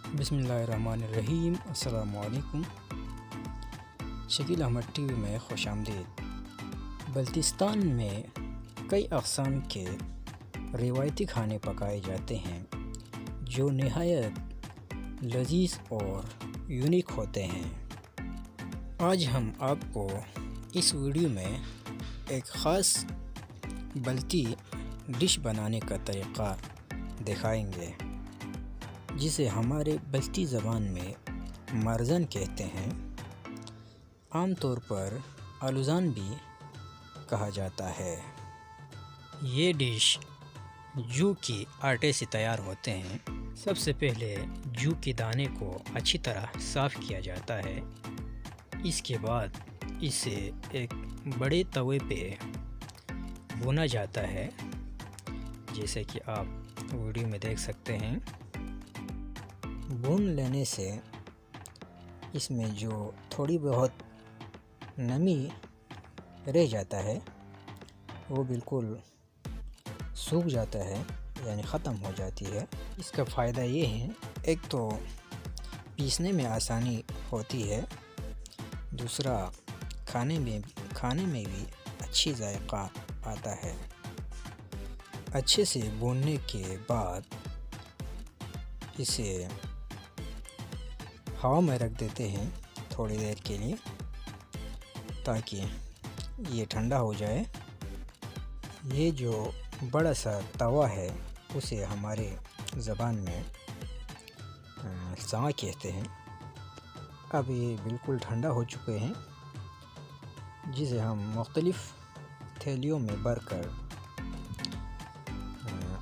بسم اللہ الرحمن الرحیم۔ السلام علیکم۔ شکیل احمد ٹی وی میں خوش آمدید۔ بلتستان میں کئی اقسام کے روایتی کھانے پکائے جاتے ہیں جو نہایت لذیذ اور یونیک ہوتے ہیں۔ آج ہم آپ کو اس ویڈیو میں ایک خاص بلتی ڈش بنانے کا طریقہ دکھائیں گے جسے ہمارے بلتی زبان میں مرزن کہتے ہیں۔ عام طور پر آلوزان بھی کہا جاتا ہے۔ یہ ڈش جو کی آٹے سے تیار ہوتے ہیں۔ سب سے پہلے جو کے دانے کو اچھی طرح صاف کیا جاتا ہے۔ اس کے بعد اسے ایک بڑے توے پہ بھونا جاتا ہے، جیسے کہ آپ ویڈیو میں دیکھ سکتے ہیں۔ بھون لینے سے اس میں جو تھوڑی بہت نمی رہ جاتا ہے وہ بالکل سوکھ جاتا ہے، یعنی ختم ہو جاتی ہے۔ اس کا فائدہ یہ ہے، ایک تو پیسنے میں آسانی ہوتی ہے، دوسرا کھانے میں بھی اچھی ذائقہ آتا ہے۔ اچھے سے بھوننے کے بعد اسے ہوا میں رکھ دیتے ہیں تھوڑی دیر کے لیے تاکہ یہ ٹھنڈا ہو جائے۔ یہ جو بڑا سا توا ہے اسے ہمارے زبان میں ساں کہتے ہیں۔ اب یہ بالکل ٹھنڈا ہو چکے ہیں، جسے ہم مختلف تھیلیوں میں بھر کر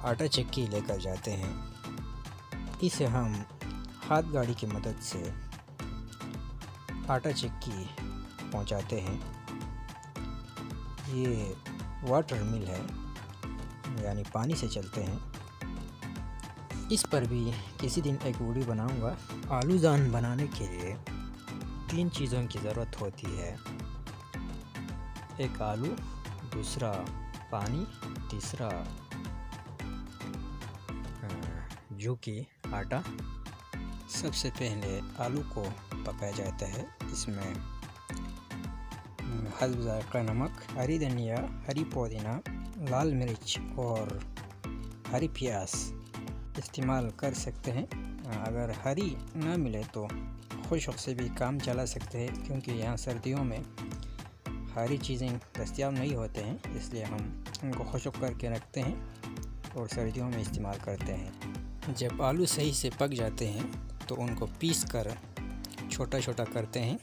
آٹا چکی لے کر جاتے ہیں۔ اسے ہم ہاتھ گاڑی کی مدد سے آٹا چکی پہنچاتے ہیں۔ یہ واٹر مل ہے، یعنی پانی سے چلتے ہیں۔ اس پر بھی کسی دن ایک ویڈیو بناؤں گا۔ آلوزان بنانے کے لیے 3 چیزوں کی ضرورت ہوتی ہے، ایک آلو، دوسرا پانی، تیسرا جو کہ آٹا۔ سب سے پہلے آلو کو پکایا جاتا ہے۔ اس میں حسب ذائقہ نمک، ہری دھنیا، ہری پودینہ، لال مرچ اور ہری پیاز استعمال کر سکتے ہیں۔ اگر ہری نہ ملے تو خشک سے بھی کام چلا سکتے ہیں، کیونکہ یہاں سردیوں میں ہری چیزیں دستیاب نہیں ہوتے ہیں، اس لیے ہم ان کو خشک کر کے رکھتے ہیں اور سردیوں میں استعمال کرتے ہیں۔ جب آلو صحیح سے پک جاتے ہیں تو ان کو پیس کر چھوٹا چھوٹا کرتے ہیں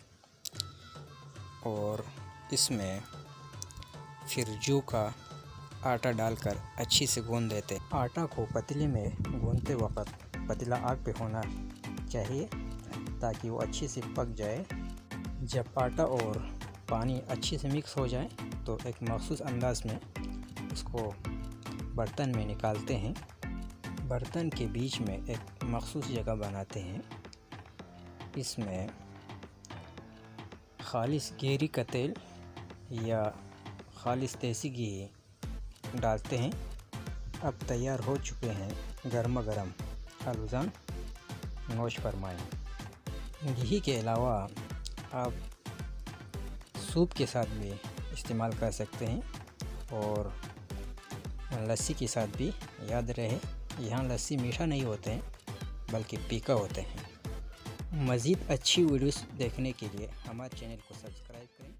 اور اس میں پھر جو کا آٹا ڈال کر اچھی سے گوندھ دیتے ہیں۔ آٹا کو پتیلے میں گوندھتے وقت پتیلا آگ پہ ہونا چاہیے تاکہ وہ اچھی سے پک جائے۔ جب آٹا اور پانی اچھی سے مکس ہو جائے تو ایک مخصوص انداز میں اس کو برتن میں نکالتے ہیں۔ برتن کے بیچ میں ایک مخصوص جگہ بناتے ہیں۔ اس میں خالص گیری کا تیل یا خالص دیسی گھی ڈالتے ہیں۔ اب تیار ہو چکے ہیں گرما گرم آلوزان، نوش فرمائیں۔ گھی کے علاوہ آپ سوپ کے ساتھ بھی استعمال کر سکتے ہیں اور لسی کے ساتھ بھی۔ یاد رہے، یہاں لسی میٹھا نہیں ہوتے ہیں بلکہ پھیکا ہوتے ہیں۔ مزید اچھی ویڈیوز دیکھنے کے لیے ہمارے چینل کو سبسکرائب کریں۔